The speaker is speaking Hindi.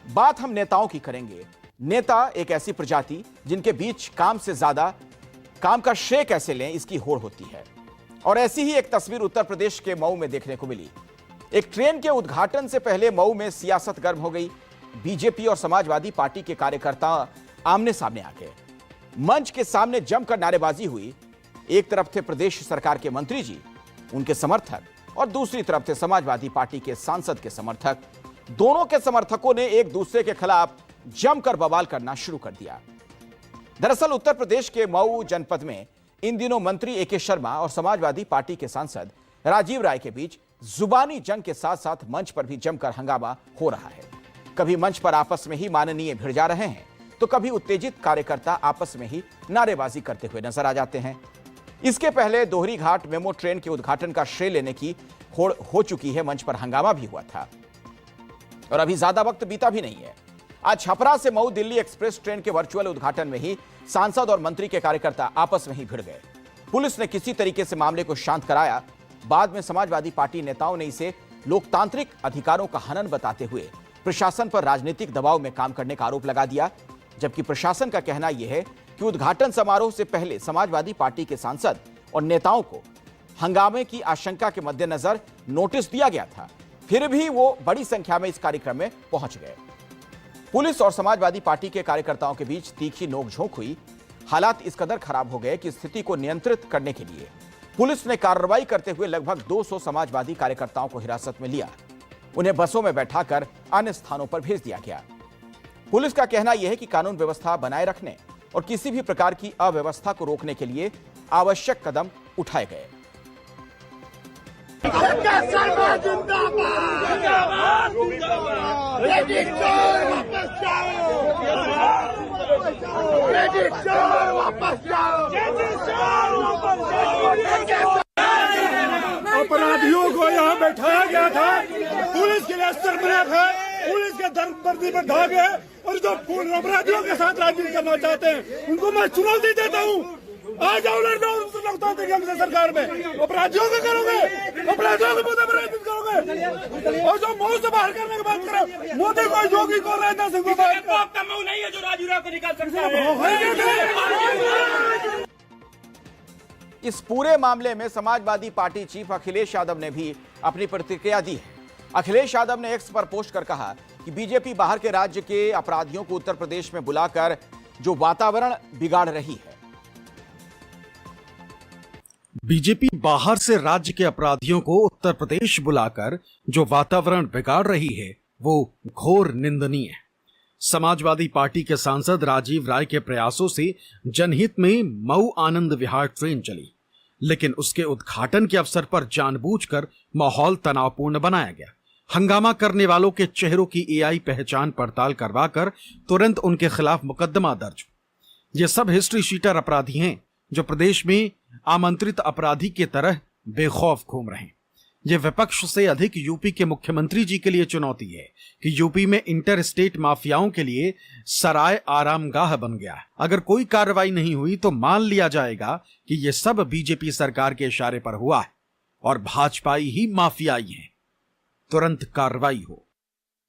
बात हम नेताओं की करेंगे। नेता एक ऐसी प्रजाति जिनके बीच काम से ज्यादा काम का श्रेय कैसे लें इसकी होड़ होती है। और ऐसी ही एक तस्वीर उत्तर प्रदेश के मऊ में देखने को मिली। एक ट्रेन के उद्घाटन से पहले मऊ में सियासत गर्म हो गई। बीजेपी और समाजवादी पार्टी के कार्यकर्ता आमने सामने आ गए। मंच के सामने जमकर नारेबाजी हुई। एक तरफ थे प्रदेश सरकार के मंत्री जी, उनके समर्थक, और दूसरी तरफ थे समाजवादी पार्टी के सांसद के समर्थक। दोनों के समर्थकों ने एक दूसरे के खिलाफ जमकर बवाल करना शुरू कर दिया। दरअसल उत्तर प्रदेश के मऊ जनपद में इन दिनों मंत्री ए.के. शर्मा और समाजवादी पार्टी के सांसद राजीव राय के बीच जुबानी जंग के साथ साथ मंच पर भी जमकर हंगामा हो रहा है। कभी मंच पर आपस में ही माननीय भिड़ जा रहे हैं, तो कभी उत्तेजित कार्यकर्ता आपस में ही नारेबाजी करते हुए नजर आ जाते हैं। इसके पहले दोहरी घाट मेमो ट्रेन के उद्घाटन का श्रेय लेने की होड़ हो चुकी है। मंच पर हंगामा भी हुआ था और अभी ज्यादा वक्त बीता भी नहीं है। आज छपरा से मऊ दिल्ली एक्सप्रेस ट्रेन के वर्चुअल उद्घाटन में ही सांसद और मंत्री के कार्यकर्ता आपस में ही भिड़ गए। पुलिस ने किसी तरीके से मामले को शांत कराया। बाद में समाजवादी पार्टी नेताओं ने इसे लोकतांत्रिक अधिकारों का हनन बताते हुए प्रशासन पर राजनीतिक दबाव में काम करने का आरोप लगा दिया। जबकि प्रशासन का कहना यह है कि उद्घाटन समारोह से पहले समाजवादी पार्टी के सांसद और नेताओं को हंगामे की आशंका के मद्देनजर नोटिस दिया गया था, फिर भी वो बड़ी संख्या में इस कार्यक्रम में पहुंच गए। पुलिस और समाजवादी पार्टी के कार्यकर्ताओं के बीच तीखी नोकझोंक हुई। हालात इस कदर खराब हो गए कि स्थिति को नियंत्रित करने के लिए पुलिस ने कार्रवाई करते हुए लगभग 200 समाजवादी कार्यकर्ताओं को हिरासत में लिया। उन्हें बसों में बैठाकर अन्य स्थानों पर भेज दिया गया। पुलिस का कहना यह है कि कानून व्यवस्था बनाए रखने और किसी भी प्रकार की अव्यवस्था को रोकने के लिए आवश्यक कदम उठाए गए। अपराधियों को यहाँ बैठाया गया था, पुलिस के लिए अस्त्र बना था, पुलिस के धर्मवर्दी पर धागे है, और जो अपराधियों के साथ राजनीति करना चाहते हैं उनको मैं चुनौती देता हूँ। आ जाओ लड़ जाओ लोकतांत्रिक ढंग से सरकार में। अपराधियों को करोगे, अपराधियों के मुद्दे पर राजनीति करोगे, और जो मऊ से बाहर करने की बात करो, मोदी को, योगी को, राजनाथ सिंह को, आपका मऊ नहीं है जो राजू राय को निकाल सकता है। इस पूरे मामले में समाजवादी पार्टी चीफ अखिलेश यादव ने भी अपनी प्रतिक्रिया दी है। अखिलेश यादव ने एक्स पर पोस्ट कर कहा कि बीजेपी बाहर के राज्य के अपराधियों को उत्तर प्रदेश में बुलाकर जो वातावरण बिगाड़ रही है। बीजेपी बाहर से राज्य के अपराधियों को उत्तर प्रदेश बुलाकर जो वातावरण बिगाड़ रही है वो घोर निंदनीय है। समाजवादी पार्टी के सांसद राजीव राय के प्रयासों से जनहित में मऊ आनंद विहार ट्रेन चली, लेकिन उसके उद्घाटन के अवसर पर जानबूझकर माहौल तनावपूर्ण बनाया गया। हंगामा करने वालों के चेहरों की एआई पहचान पड़ताल करवाकर तुरंत उनके खिलाफ मुकदमा दर्ज। ये सब हिस्ट्री शीटर अपराधी हैं जो प्रदेश में आमंत्रित अपराधी की तरह बेखौफ घूम रहे हैं। यह विपक्ष से अधिक यूपी के मुख्यमंत्री जी के लिए चुनौती है कि यूपी में इंटर स्टेट माफियाओं के लिए सराय आरामगाह बन गया है। अगर कोई कार्रवाई नहीं हुई तो मान लिया जाएगा कि यह सब बीजेपी सरकार के इशारे पर हुआ है और भाजपाई ही माफियाई हैं। तुरंत कार्रवाई हो।